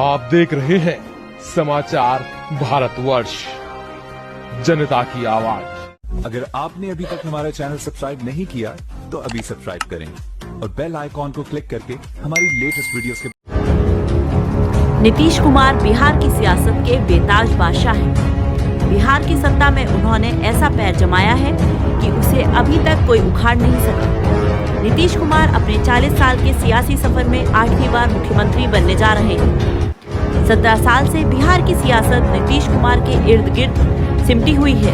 आप देख रहे हैं समाचार भारतवर्ष, जनता की आवाज। अगर आपने अभी तक हमारा चैनल सब्सक्राइब नहीं किया तो अभी सब्सक्राइब करें और बेल आइकॉन को क्लिक करके हमारी लेटेस्ट वीडियोस के। नीतीश कुमार बिहार की सियासत के बेताज बादशाह हैं। बिहार की सत्ता में उन्होंने ऐसा पैर जमाया है कि उसे अभी तक कोई उखाड़ नहीं सका। नीतीश कुमार अपने 40 साल के सियासी सफर में 8वीं बार मुख्यमंत्री बनने जा रहे हैं। 17 साल से बिहार की सियासत नीतीश कुमार के इर्द गिर्द सिमटी हुई है,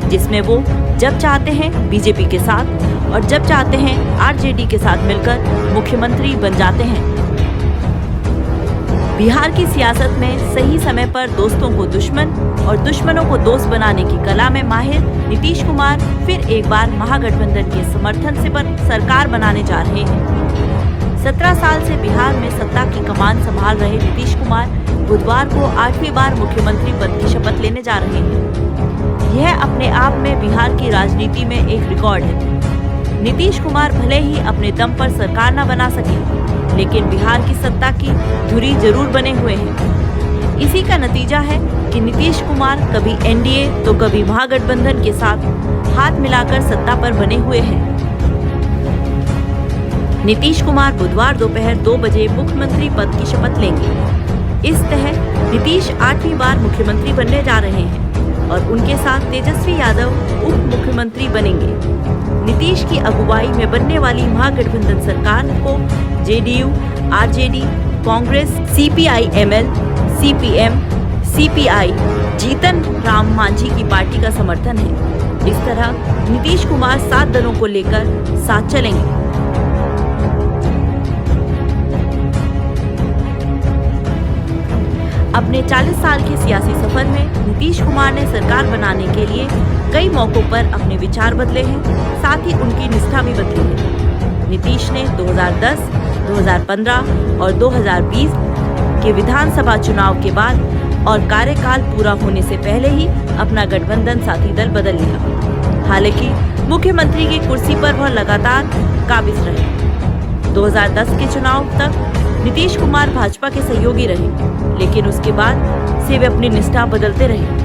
जिसमें वो जब चाहते हैं बीजेपी के साथ और जब चाहते हैं आरजेडी के साथ मिलकर मुख्यमंत्री बन जाते हैं। बिहार की सियासत में सही समय पर दोस्तों को दुश्मन और दुश्मनों को दोस्त बनाने की कला में माहिर नीतीश कुमार फिर एक बार महागठबंधन के समर्थन से सरकार बनाने जा रहे हैं। 17 साल से बिहार में सत्ता की कमान संभाल रहे नीतीश कुमार बुधवार को 8वीं बार मुख्यमंत्री पद की शपथ लेने जा रहे हैं। यह अपने आप में बिहार की राजनीति में एक रिकॉर्ड है। नीतीश कुमार भले ही अपने दम पर सरकार न बना सके, लेकिन बिहार की सत्ता की धुरी जरूर बने हुए हैं। इसी का नतीजा है कि नीतीश कुमार कभी एनडीए तो कभी महागठबंधन के साथ हाथ मिलाकर सत्ता पर बने हुए हैं। नीतीश कुमार बुधवार दोपहर 2 बजे मुख्यमंत्री पद की शपथ लेंगे। इस तहत नीतीश 8वीं बार मुख्यमंत्री बनने जा रहे हैं और उनके साथ तेजस्वी यादव उप मुख्यमंत्री बनेंगे। नीतीश की अगुवाई में बनने वाली महागठबंधन सरकार को JDU, RJD, Congress, CPI-ML, CPM, CPI, Jitan Ram Manjhi की पार्टी का समर्थन है। इस तरह नीतीश कुमार 7 दलों को लेकर साथ चलेंगे। अपने 40 साल के सियासी सफर में नीतीश कुमार ने सरकार बनाने के लिए कई मौकों पर अपने विचार बदले हैं, साथ ही उनकी निष्ठा भी बदली है। नीतीश ने 2010, 2015 और 2020 के विधानसभा चुनाव के बाद और कार्यकाल पूरा होने से पहले ही अपना गठबंधन साथी दल बदल लिया। हालांकि मुख्यमंत्री की कुर्सी पर वह लगातार काबिज रहे। 2010 के चुनाव तक नीतीश कुमार भाजपा के सहयोगी रहे, लेकिन उसके बाद से वे अपनी निष्ठा बदलते रहे।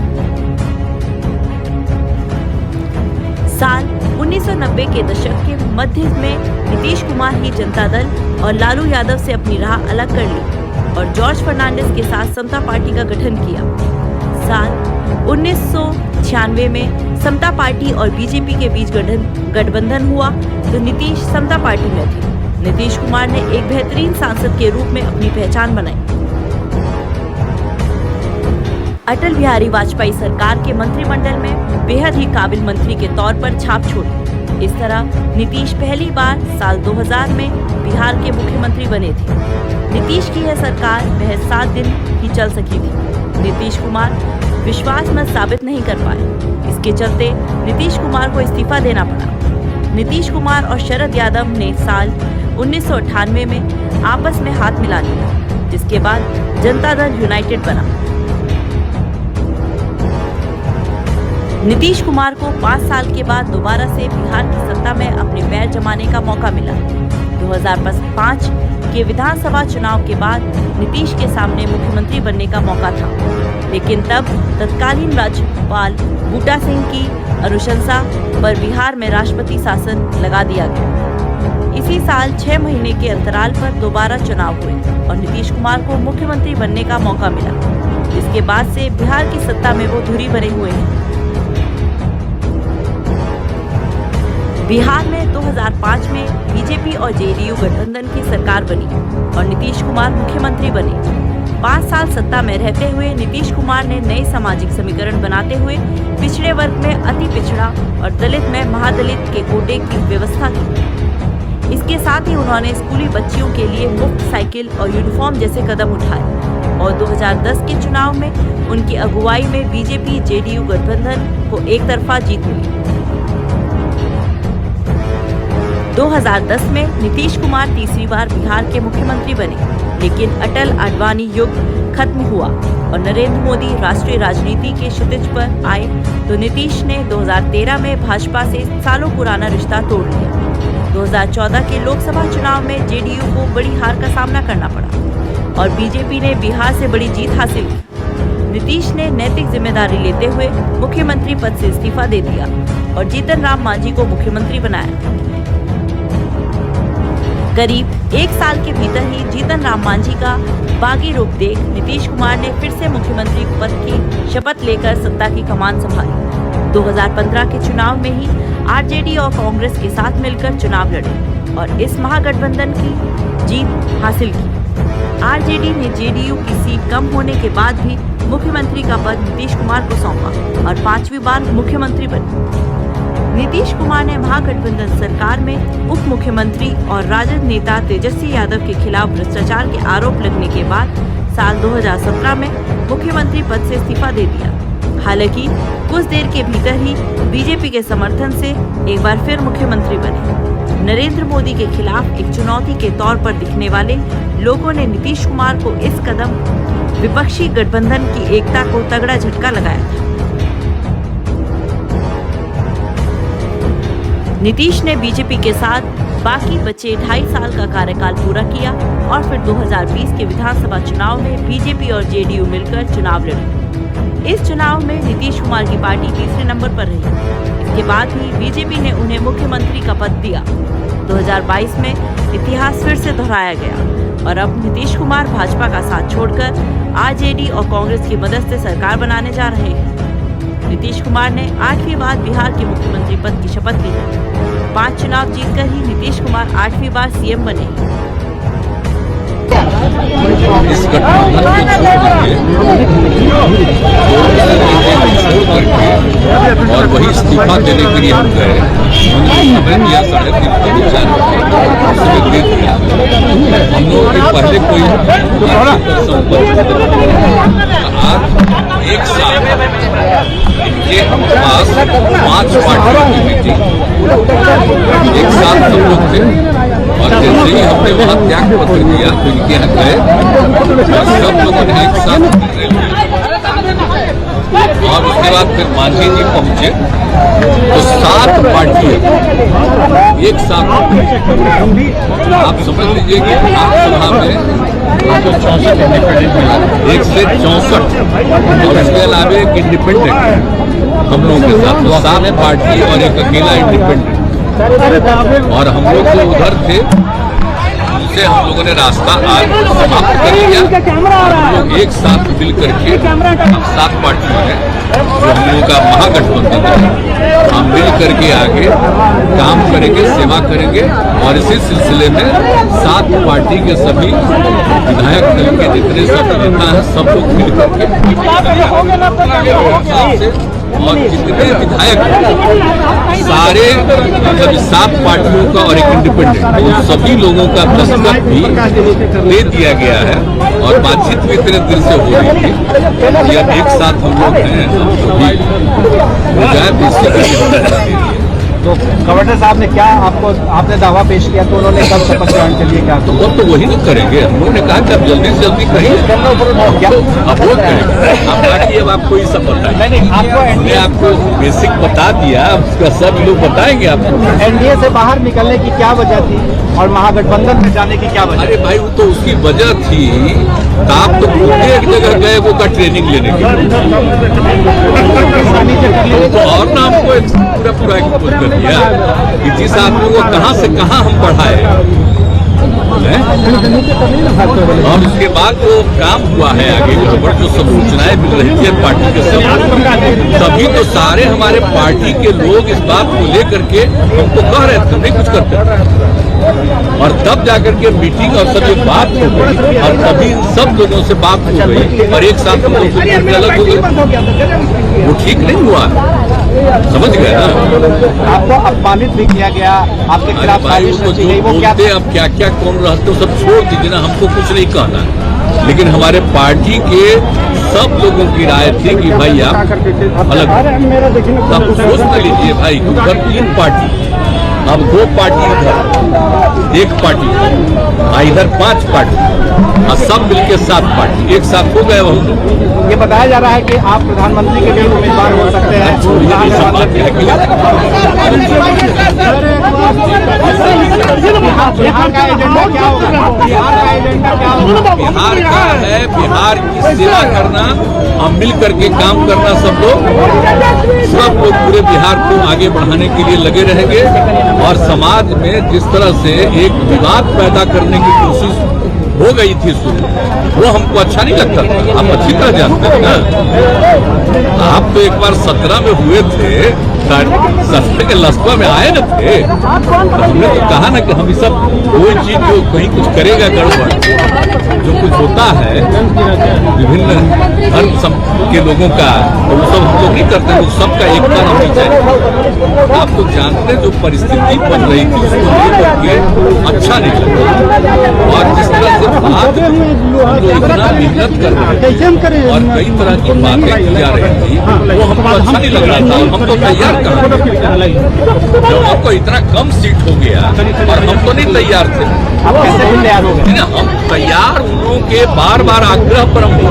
साल 1990 के दशक के मध्य में नीतीश कुमार ही जनता दल और लालू यादव से अपनी राह अलग कर ली और जॉर्ज फर्नांडिस के साथ समता पार्टी का गठन किया। साल 1996 में समता पार्टी और बीजेपी के बीच गठबंधन हुआ तो नीतीश समता पार्टी में थे। नीतीश कुमार ने एक बेहतरीन सांसद के रूप में अपनी पहचान बनाई। अटल बिहारी वाजपेयी सरकार के मंत्रिमंडल में बेहद ही काबिल मंत्री के तौर पर छाप छोड़ी। इस तरह नीतीश पहली बार साल 2000 में बिहार के मुख्यमंत्री बने थे। नीतीश की यह सरकार महज 7 दिन ही चल सकी थी। नीतीश कुमार विश्वास मत साबित नहीं कर पाए। इसके चलते नीतीश कुमार को इस्तीफा देना पड़ा। नीतीश कुमार और शरद यादव ने साल 1998 में आपस में हाथ मिला लिया, जिसके बाद जनता दल यूनाइटेड बना। नीतीश कुमार को 5 साल के बाद दोबारा से बिहार की सत्ता में अपने पैर जमाने का मौका मिला। 2005 के विधानसभा चुनाव के बाद नीतीश के सामने मुख्यमंत्री बनने का मौका था, लेकिन तब तत्कालीन राज्यपाल बूटा सिंह की अनुशंसा पर बिहार में राष्ट्रपति शासन लगा दिया गया। इसी साल 6 महीने के अंतराल पर दोबारा चुनाव हुए और नीतीश कुमार को मुख्यमंत्री बनने का मौका मिला, जिसके बाद से बिहार की सत्ता में वो धुरी बने हुए हैं। बिहार में 2005 में बीजेपी और जेडीयू गठबंधन की सरकार बनी और नीतीश कुमार मुख्यमंत्री बने। 5 साल सत्ता में रहते हुए नीतीश कुमार ने नए सामाजिक समीकरण बनाते हुए पिछड़े वर्ग में अति पिछड़ा और दलित में महादलित के कोटे की व्यवस्था की। इसके साथ ही उन्होंने स्कूली बच्चियों के लिए मुफ्त साइकिल और यूनिफॉर्म जैसे कदम उठाए और 2010 के चुनाव में उनकी अगुवाई में बीजेपी जेडीयू गठबंधन को एक तरफा जीत मिली। 2010 में नीतीश कुमार तीसरी बार बिहार के मुख्यमंत्री बने, लेकिन अटल आडवाणी युग खत्म हुआ और नरेंद्र मोदी राष्ट्रीय राजनीति के क्षितिज पर आए तो नीतीश ने 2013 में भाजपा से सालों पुराना रिश्ता तोड़ लिया। 2014 के लोकसभा चुनाव में जेडीयू को बड़ी हार का सामना करना पड़ा और बीजेपी ने बिहार से बड़ी जीत हासिल की। नीतीश ने नैतिक जिम्मेदारी लेते हुए मुख्यमंत्री पद से इस्तीफा दे दिया और जीतन राम मांझी को मुख्यमंत्री बनाया। करीब एक साल के भीतर ही जीतन राम मांझी का बागी रूप देख नीतीश कुमार ने फिर से मुख्यमंत्री पद की शपथ लेकर सत्ता की कमान संभाली। 2015 के चुनाव में ही आरजेडी और कांग्रेस के साथ मिलकर चुनाव लड़े और इस महागठबंधन की जीत हासिल की। आरजेडी ने जेडीयू की सीट कम होने के बाद भी मुख्यमंत्री का पद नीतीश कुमार को सौंपा और 5वीं बार मुख्यमंत्री बने। नीतीश कुमार ने महागठबंधन सरकार में उप मुख्यमंत्री और राजद नेता तेजस्वी यादव के खिलाफ भ्रष्टाचार के आरोप लगने के बाद साल 2017 में मुख्यमंत्री पद से इस्तीफा दे दिया। हालांकि कुछ देर के भीतर ही बीजेपी के समर्थन से एक बार फिर मुख्यमंत्री बने। नरेंद्र मोदी के खिलाफ एक चुनौती के तौर पर दिखने वाले लोगों ने नीतीश कुमार को इस कदम विपक्षी गठबंधन की एकता को तगड़ा झटका लगाया था। नीतीश ने बीजेपी के साथ बाकी बचे 2.5 साल का कार्यकाल पूरा किया और फिर 2020 के विधानसभा चुनाव में बीजेपी और जेडीयू मिलकर चुनाव लड़ी। इस चुनाव में नीतीश कुमार की पार्टी तीसरे नंबर पर रही। इसके बाद ही बीजेपी ने उन्हें मुख्यमंत्री का पद दिया। 2022 में इतिहास फिर से दोहराया गया और अब नीतीश कुमार भाजपा का साथ छोड़कर आरजेडी और कांग्रेस की मदद से सरकार बनाने जा रहे हैं। नीतीश कुमार ने 8वीं बार बिहार के मुख्यमंत्री पद की शपथ ली है। 5 चुनाव जीतकर ही नीतीश कुमार 8वीं बार सीएम बने। इस गठबंधन को और वही इस्तीफा देने के लिए हम गए। उन्होंने दिया 3.5 दे दिया। हम लोगों के पहले कोई आज एक साल इनके पास 5 पार्टियों की मीटिंग, एक साथ हम लोग थे और जैसे ही हमने वहाँ त्याग पत्र दिया तो इनके यहाँ गए और सब लोगों ने एक साथ और उसके बाद फिर मांझी जी पहुंचे तो 7 पार्टियां एक साथ। आप समझ लीजिए कि विधानसभा में 164 और इसके अलावा एक इंडिपेंडेंट हम लोगों के साथ, तो 7 पार्टी और एक अकेला इंडिपेंडेंट और हम लोग जो उधर थे उनसे हम लोगों ने रास्ता आज समाप्त कर दिया। हम लोग एक साथ मिल करके 7 पार्टियों हैं जो हम लोगों का महागठबंधन है, हम मिल करके आगे काम करेंगे, सेवा करेंगे और इसी सिलसिले में 7 पार्टी के सभी विधायक दल के जितने सब नेता हैं सब लोग मिल करके और जितने विधायक सारे मतलब 7 पार्टियों का और एक इंडिपेंडेंट सभी लोगों का दस्तखत भी दे दिया गया है और बातचीत भी इतने दिल से हो रही थी कि अब एक साथ हम लोग हैं हो जाए। तो गवर्नर साहब ने क्या आपने दावा पेश किया तो उन्होंने कब शपथ ग्रहण के लिए क्या तो वो तो वही नहीं करेंगे। हम लोगों ने कहा कि अब जल्दी से जल्दी करिए, अब वो करेंगे। हम बाकी अब आपको ये सब बताएंगे, हमने आपको बेसिक बता दिया, उसका सब लोग बताएंगे आपको। एनडीए से बाहर निकलने की क्या वजह थी और महागठबंधन में जाने की क्या वजह? अरे भाई वो तो उसकी वजह थी, आप तो एक जगह गए वो का ट्रेनिंग लेने के तो और ना हमको पूरा एक्सपोज कर दिया कि जिस आदमी को कहां से कहां हम बढ़ाए और उसके बाद जो काम हुआ है आगे जो सब सूचनाएं मिल रही थी पार्टी के तभी तो सारे हमारे पार्टी के लोग इस बात को लेकर के हमको कह रहे थे नहीं कुछ करते और तब जाकर के मीटिंग और सब ये बात हो गई और तभी सब लोगों से बात हो गई और एक साथ हम लोग अलग हो गए। वो ठीक नहीं हुआ, समझ गए ना। आपको अपमानित भी किया गया, आपके खिलाफ अब क्या क्या कौन रहते सब छोड़ दीजिए ना, हमको कुछ नहीं कहना। लेकिन हमारे पार्टी के सब लोगों की राय थी कि भाई आप अलग आप सोच में लीजिए भाई, उधर 3 पार्टी अब 2 पार्टी उधर एक पार्टी, इधर 5 पार्टी और सब मिलके 7 पार्टी एक साथ हो गए। हम ये बताया जा रहा है कि आप प्रधानमंत्री के लिए उम्मीदवार हो सकते हैं। बिहार का एजेंडा क्या होगा? बिहार का एजेंडा क्या होगा? बिहार का है बिहार की सेवा करना, हम मिल करके काम करना। सब लोग पूरे बिहार को आगे बढ़ाने के लिए लगे रहेंगे और समाज में जिस तरह से एक विवाद पैदा करने की कोशिश हो गई थी शुरू, वो हमको अच्छा नहीं लगता था। आप अच्छी तरह जानते हैं ना, आप तो एक बार 17 में हुए थे, 17 के लस्वा में आए न थे, तो हमने तो कहा ना कि हम सब कोई चीज जो कहीं कुछ करेगा गड़बड़, जो कुछ होता है विभिन्न धर्म के लोगों का, तो वो सब हम लोग नहीं करते, वो सबका एकता होनी चाहिए। आप तो जानते हैं जो परिस्थिति बन रही थी उसको लेकर के अच्छा नहीं लगता, और जिस तरह से बात हम लोग इतना मेहनत कर रहे थे और कई तरह की बातें की जा रही थी, वो हमको अच्छा नहीं लग रहा था। हम तो तैयार कहाँ, जब हमको इतना कम सीट हो गया और हम तो नहीं तैयार थे। हम तैयार उन लोगों के बार बार आग्रह पर हम हो,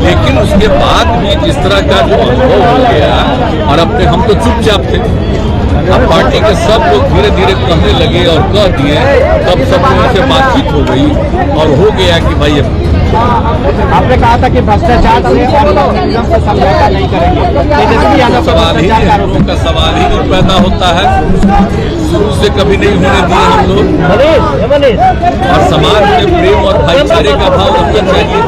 लेकिन उसके बाद भी जिस तरह का जो अनुभव हो गया, और अपने हम तो चुपचाप थे, अब पार्टी के सब लोग धीरे धीरे कहने लगे और कह दिए, तब सब लोगों से बातचीत हो गई और हो गया कि भाई आपने कहा था कि भ्रष्टाचार से और कम्युनिज्म से समझौता नहीं करेंगे। सवाल ही नहीं, हम लोग का सवाल ही नहीं पैदा होता है, शुरू से कभी नहीं होने दिए हम लोग। और समाज में प्रेम और भाईचारे का भाव रखना चाहिए।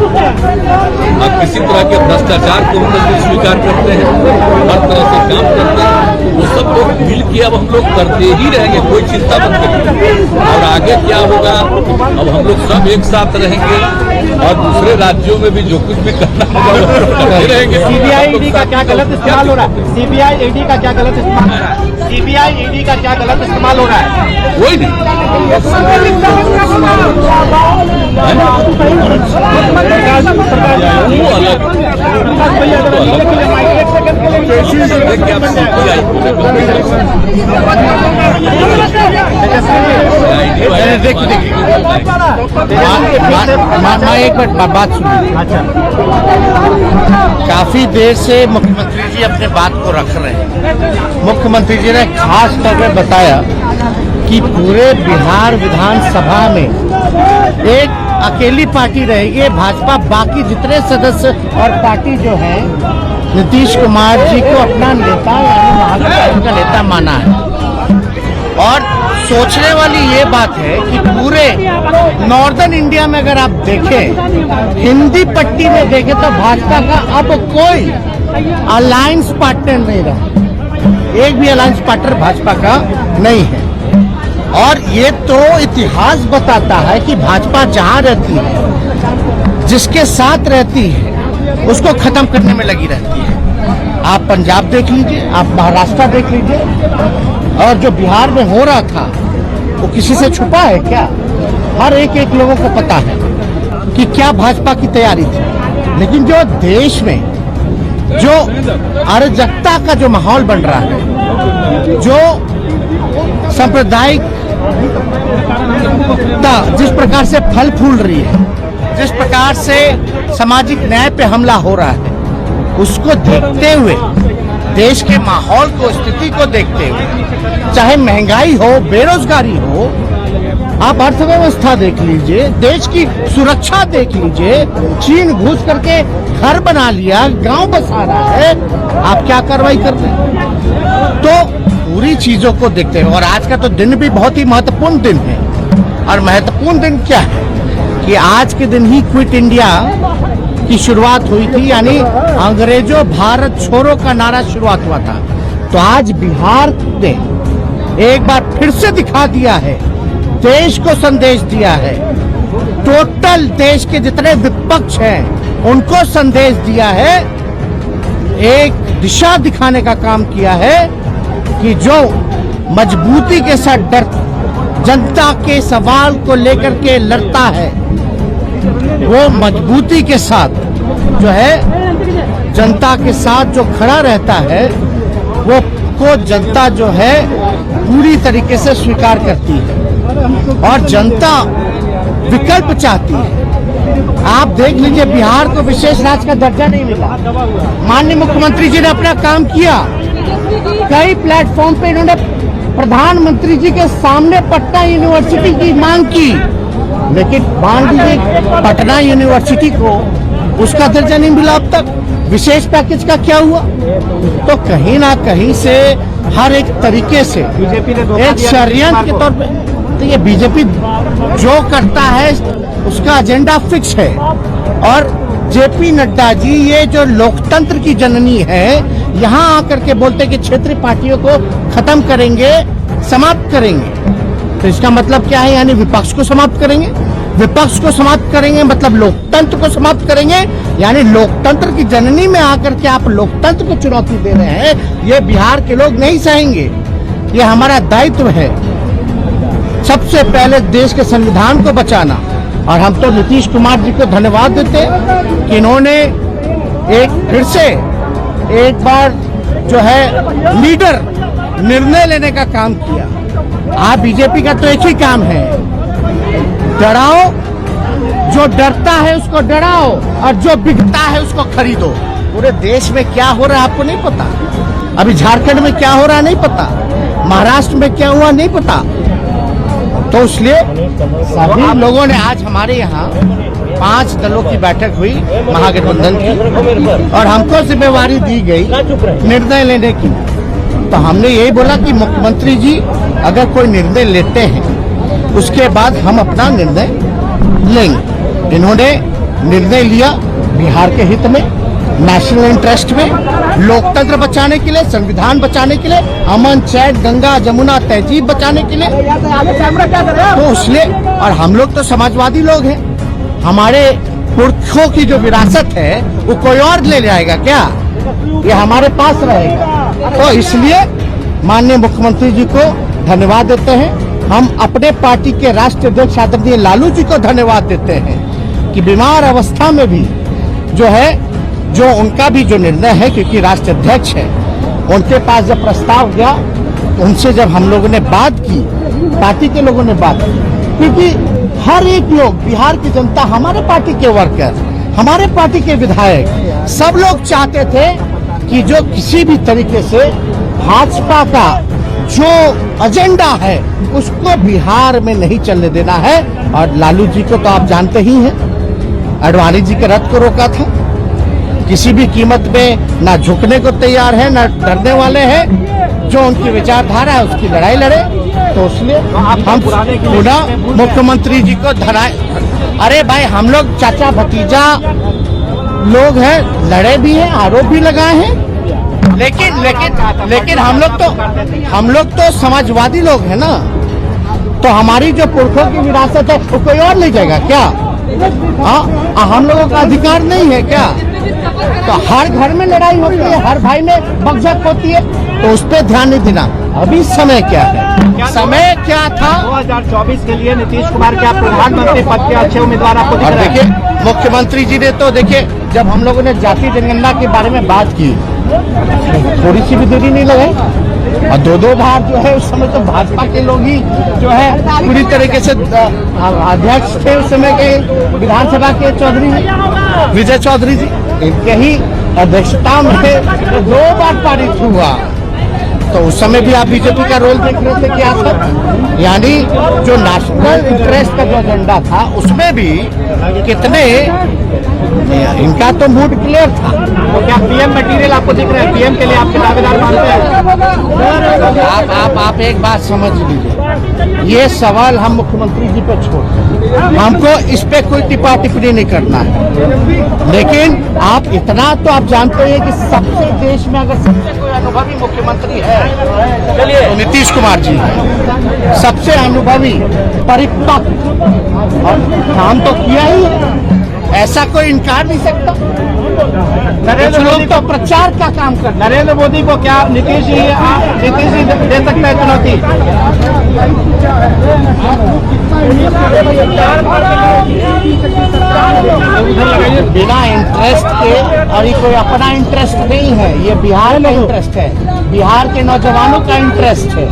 अब किसी तरह के भ्रष्टाचार को हम लोग स्वीकार करते हैं, हर तरह से काम करते हैं, वो सब लोग मिल के अब हम लोग करते ही रहेंगे, कोई चिंता मत करिए। और आगे क्या होगा, अब हम लोग सब एक साथ रहेंगे और दूसरे राज्यों में भी जो कुछ भी करना होगा वो करते रहेंगे। सीबीआई ईडी का क्या गलत इस्तेमाल हो रहा है? सीबीआई ईडी का क्या गलत इस्तेमाल? सीबीआई ईडी का क्या गलत इस्तेमाल हो रहा है? कोई नहीं, वो अलग एक बात सुनिए। अच्छा, काफी देर से मुख्यमंत्री जी अपने बात को रख रहे हैं। मुख्यमंत्री जी ने खास तौर पे बताया कि पूरे बिहार विधानसभा में एक अकेली पार्टी रहेगी भाजपा, बाकी जितने सदस्य और पार्टी जो है नीतीश कुमार जी को अपना नेता यानी महागठबंधन का नेता माना है। और सोचने वाली ये बात है कि पूरे नॉर्दर्न इंडिया में अगर आप देखें, हिंदी पट्टी में देखें तो भाजपा का अब कोई अलायंस पार्टनर नहीं रहा, एक भी अलायंस पार्टनर भाजपा का नहीं है। और ये तो इतिहास बताता है कि भाजपा जहां रहती है, जिसके साथ रहती है, उसको खत्म करने में लगी रहती है। आप पंजाब देख लीजिए, आप महाराष्ट्र देख लीजिए, और जो बिहार में हो रहा था वो किसी से छुपा है क्या? हर एक लोगों को पता है कि क्या भाजपा की तैयारी थी। लेकिन जो देश में जो अराजकता का जो माहौल बन रहा है, जो सांप्रदायिकता जिस प्रकार से फल फूल रही है, जिस प्रकार से सामाजिक न्याय पे हमला हो रहा है, उसको देखते हुए, देश के माहौल को, स्थिति को देखते हुए, चाहे महंगाई हो, बेरोजगारी हो, आप अर्थव्यवस्था देख लीजिए, देश की सुरक्षा देख लीजिए, चीन घुस करके घर बना लिया, गांव बसा रहा है, आप क्या कार्रवाई कर रहे हैं? तो पूरी चीजों को देखते हैं। और आज का तो दिन भी बहुत ही महत्वपूर्ण दिन है। और महत्वपूर्ण दिन क्या है कि आज के दिन ही क्विट इंडिया की शुरुआत हुई थी, यानी अंग्रेजों भारत छोड़ो का नारा शुरुआत हुआ था। तो आज बिहार ने एक बार फिर से दिखा दिया है, देश को संदेश दिया है, टोटल देश के जितने विपक्ष हैं उनको संदेश दिया है, एक दिशा दिखाने का काम किया है कि जो मजबूती के साथ जनता के सवाल को लेकर के लड़ता है, वो मजबूती के साथ जो है जनता के साथ जो खड़ा रहता है, वो को जनता जो है पूरी तरीके से स्वीकार करती है और जनता विकल्प चाहती है। आप देख लीजिए, बिहार को विशेष राज्य का दर्जा नहीं मिला। माननीय मुख्यमंत्री जी ने अपना काम किया। कई प्लेटफॉर्म पे इन्होंने प्रधानमंत्री जी के सामने पटना यूनिवर्सिटी की मांग की, लेकिन मान लीजिए पटना यूनिवर्सिटी को उसका दर्जा नहीं मिला अब तक। विशेष पैकेज का क्या हुआ? तो कहीं ना कहीं से हर एक तरीके से बीजेपी ने एक षड्यंत्र के तौर पे, तो ये बीजेपी जो करता है उसका एजेंडा फिक्स है। और जेपी नड्डा जी ये जो लोकतंत्र की जननी है, यहाँ आकर के बोलते कि क्षेत्रीय पार्टियों को खत्म करेंगे, समाप्त करेंगे। तो इसका मतलब क्या है? यानी विपक्ष को समाप्त करेंगे। विपक्ष को समाप्त करेंगे मतलब लोकतंत्र को समाप्त करेंगे। यानी लोकतंत्र की जननी में आकर के आप लोकतंत्र को चुनौती दे रहे हैं। ये बिहार के लोग नहीं सहेंगे। ये हमारा दायित्व है सबसे पहले देश के संविधान को बचाना। और हम तो नीतीश कुमार जी को धन्यवाद देते हैं कि इन्होंने एक फिर से एक बार जो है लीडर निर्णय लेने का काम किया। आप बीजेपी का तो एक ही काम है, डराओ, जो डरता है उसको डराओ और जो बिकता है उसको खरीदो। पूरे देश में क्या हो रहा है आपको नहीं पता, अभी झारखंड में क्या हो रहा है नहीं पता, महाराष्ट्र में क्या हुआ नहीं पता। तो इसलिए सभी लोगों ने आज हमारे यहाँ 5 दलों की बैठक हुई महागठबंधन की, और हमको जिम्मेवारी दी गई निर्णय लेने की। तो हमने यही बोला कि मुख्यमंत्री जी अगर कोई निर्णय लेते हैं उसके बाद हम अपना निर्णय लेंगे। इन्होंने निर्णय लिया बिहार के हित में, नेशनल इंटरेस्ट में, लोकतंत्र बचाने के लिए, संविधान बचाने के लिए, अमन चैन गंगा जमुना तहजीब बचाने के लिए। तो इसलिए, और हम लोग तो समाजवादी लोग हैं, हमारे पुरखों की जो विरासत है वो कोई और ले जाएगा क्या? ये हमारे पास रहेगा। तो इसलिए माननीय मुख्यमंत्री जी को धन्यवाद देते हैं। हम अपने पार्टी के राष्ट्रीय अध्यक्ष आदरणीय लालू जी को धन्यवाद देते हैं कि बीमार अवस्था में भी जो है, जो उनका भी जो निर्णय है, क्योंकि राष्ट्रीय अध्यक्ष है, उनके पास जब प्रस्ताव गया उनसे जब हम लोगों ने बात की, पार्टी के लोगों ने बात की, क्योंकि हर एक लोग, बिहार की जनता, हमारे पार्टी के वर्कर, हमारे पार्टी के विधायक, सब लोग चाहते थे कि जो किसी भी तरीके से भाजपा का जो एजेंडा है उसको बिहार में नहीं चलने देना है। और लालू जी को तो आप जानते ही हैं, आडवाणी जी के रथ को रोका था, किसी भी कीमत में ना झुकने को तैयार है, ना डरने वाले हैं। जो उनकी विचारधारा है उसकी लड़ाई लड़े। तो इसलिए हम पुनः मुख्यमंत्री जी को अरे भाई, हम लोग चाचा भतीजा लोग हैं, लड़े भी हैं, आरोप भी लगाए हैं, लेकिन हम लोग तो समाजवादी लोग हैं ना। तो हमारी जो पुरखों की विरासत है वो कोई और ले जाएगा क्या? हम लोगों का अधिकार नहीं है क्या? तो हर घर में लड़ाई होती है, हर भाई में बकझक होती है, तो उस पर ध्यान नहीं देना। अभी समय क्या है? समय क्या था? 2024 के लिए नीतीश कुमार के आप प्रधानमंत्री पद के अच्छे उम्मीदवार आपको दिख और रहे हैं। देखिए, मुख्यमंत्री जी ने तो देखिए, जब हम लोगों ने जाति जनगणना के बारे में बात की, थोड़ी सी भी देरी नहीं लगाई, और 2 बार जो है उस समय तो भाजपा के लोग ही जो है पूरी तरीके से अध्यक्ष थे उस समय के विधानसभा के चौधरी विजय चौधरी जी, इनके ही अध्यक्षता में 2 बार पारित हुआ। तो उस समय भी आप बीजेपी का रोल देख रहे थे क्या था? यानी जो नेशनल इंटरेस्ट का जो एजेंडा था उसमें भी कितने इनका तो मूड क्लियर था। तो क्या पीएम मटेरियल आपको दिख रहा है? पीएम के लिए आपके दावेदार मानते हैं? आप एक बात समझ लीजिए, ये सवाल हम मुख्यमंत्री जी पे छोड़, हमको इस पे कोई टिप्पा टिप्पणी नहीं करना है। लेकिन आप इतना तो आप जानते हैं कि सबसे देश में अगर सबसे कोई अनुभवी मुख्यमंत्री है तो नीतीश कुमार जी है। सबसे अनुभवी, परिपक्व, और काम तो किया ही है, ऐसा कोई इनकार नहीं सकता। कुछ लोग तो प्रचार का काम करते। नरेंद्र मोदी को क्या नीतीश जी दे सकते हैं चुनौती? बिना इंटरेस्ट के, और ये कोई अपना इंटरेस्ट नहीं है, ये बिहार का इंटरेस्ट है। बिहार के नौजवानों का इंटरेस्ट है,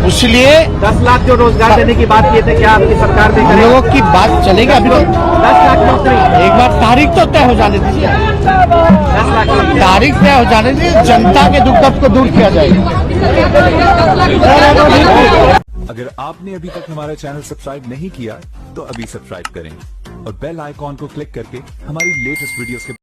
इसलिए 10 लाख जो रोजगार देने की बात किए थे, क्या आपकी सरकार में हम करेगी? लोगों की बात चलेगी। अभी तो 10 लाख नौकरी, एक बार तारीख तो तय हो जाने दीजिए, 10 लाख नौकरी। तारीख तय हो जाने दीजिए, जनता के दुख दर्द को दूर किया जाएगा। अगर आपने अभी तक हमारा चैनल सब्सक्राइब नहीं किया तो अभी सब्सक्राइब करें और बेल आइकॉन को क्लिक करके हमारी लेटेस्ट वीडियोस के